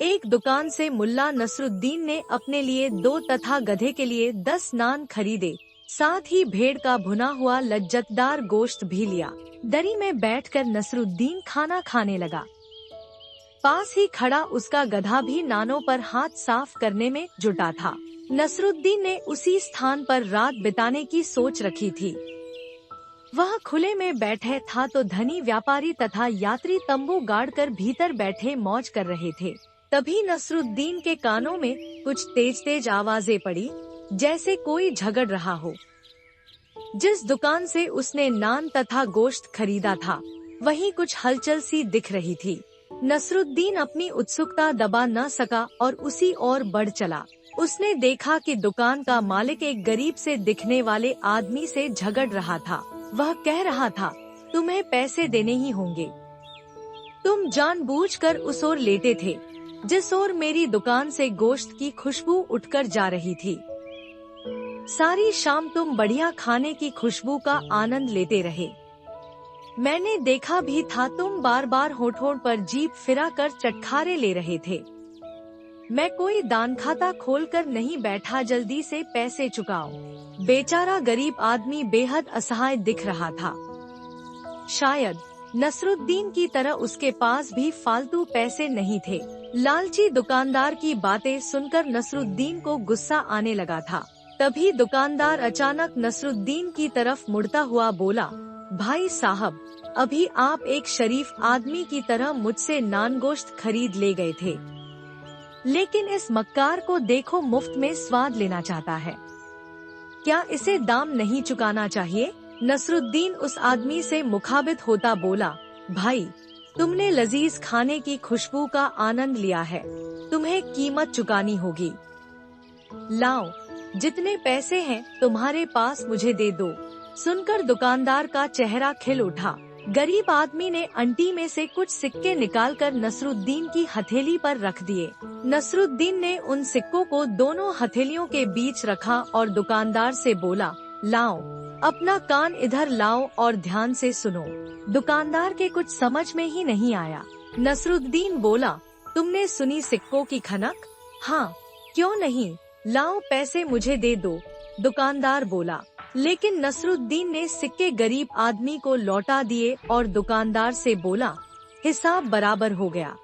एक दुकान से मुल्ला नसरुद्दीन ने अपने लिए 2 तथा गधे के लिए 10 नान खरीदे। साथ ही भेड़ का भुना हुआ लज्जतदार गोश्त भी लिया। दरी में बैठकर नसरुद्दीन खाना खाने लगा। पास ही खड़ा उसका गधा भी नानों पर हाथ साफ करने में जुटा था। नसरुद्दीन ने उसी स्थान पर रात बिताने की सोच रखी थी। वह खुले में बैठे था तो धनी व्यापारी तथा यात्री तंबू गाड़कर भीतर बैठे मौज कर रहे थे। तभी नसरुद्दीन के कानों में कुछ तेज तेज आवाजें पड़ी, जैसे कोई झगड़ रहा हो। जिस दुकान से उसने नान तथा गोश्त खरीदा था, वहीं कुछ हलचल सी दिख रही थी। नसरुद्दीन अपनी उत्सुकता दबा न सका और उसी ओर बढ़ चला। उसने देखा कि दुकान का मालिक एक गरीब से दिखने वाले आदमी से झगड़ रहा था। वह कह रहा था, तुम्हें पैसे देने ही होंगे। तुम जानबूझकर उस ओर लेटे थे, जिस ओर मेरी दुकान से गोश्त की खुशबू उठकर जा रही थी। सारी शाम तुम बढ़िया खाने की खुशबू का आनंद लेते रहे। मैंने देखा भी था, तुम बार बार होठों पर जीभ फिरा कर चटखारे ले रहे थे। मैं कोई दान खाता खोलकर नहीं बैठा, जल्दी से पैसे चुकाओ। बेचारा गरीब आदमी बेहद असहाय दिख रहा था। शायद नसरुद्दीन की तरह उसके पास भी फालतू पैसे नहीं थे। लालची दुकानदार की बातें सुनकर नसरुद्दीन को गुस्सा आने लगा था। तभी दुकानदार अचानक नसरुद्दीन की तरफ मुड़ता हुआ बोला, भाई साहब, अभी आप एक शरीफ आदमी की तरह मुझसे नान गोश्त खरीद ले गए थे, लेकिन इस मक्कार को देखो, मुफ्त में स्वाद लेना चाहता है। क्या इसे दाम नहीं चुकाना चाहिए? नसरुद्दीन उस आदमी से मुखाबित होता बोला, भाई, तुमने लजीज खाने की खुशबू का आनंद लिया है, तुम्हें कीमत चुकानी होगी। लाओ, जितने पैसे हैं तुम्हारे पास मुझे दे दो। सुनकर दुकानदार का चेहरा खिल उठा। गरीब आदमी ने अंटी में से कुछ सिक्के निकालकर नसरुद्दीन की हथेली पर रख दिए। नसरुद्दीन ने उन सिक्कों को दोनों हथेलियों के बीच रखा और दुकानदार से बोला, लाओ, अपना कान इधर लाओ और ध्यान से सुनो। दुकानदार के कुछ समझ में ही नहीं आया। नसरुद्दीन बोला, तुमने सुनी सिक्कों की खनक? हाँ, क्यों नहीं, लाओ पैसे मुझे दे दो। दुकानदार बोला। लेकिन नसरुद्दीन ने सिक्के गरीब आदमी को लौटा दिए और दुकानदार से बोला, हिसाब बराबर हो गया।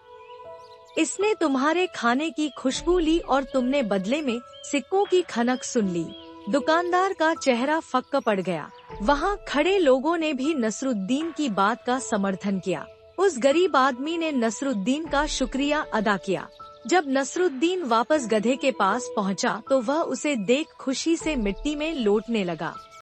इसने तुम्हारे खाने की खुशबू ली और तुमने बदले में सिक्कों की खनक सुन ली। दुकानदार का चेहरा फक्का पड़ गया। वहाँ खड़े लोगों ने भी नसरुद्दीन की बात का समर्थन किया। उस गरीब आदमी ने नसरुद्दीन का शुक्रिया अदा किया। जब नसरुद्दीन वापस गधे के पास पहुंचा तो वह उसे देख खुशी से मिट्टी में लोटने लगा।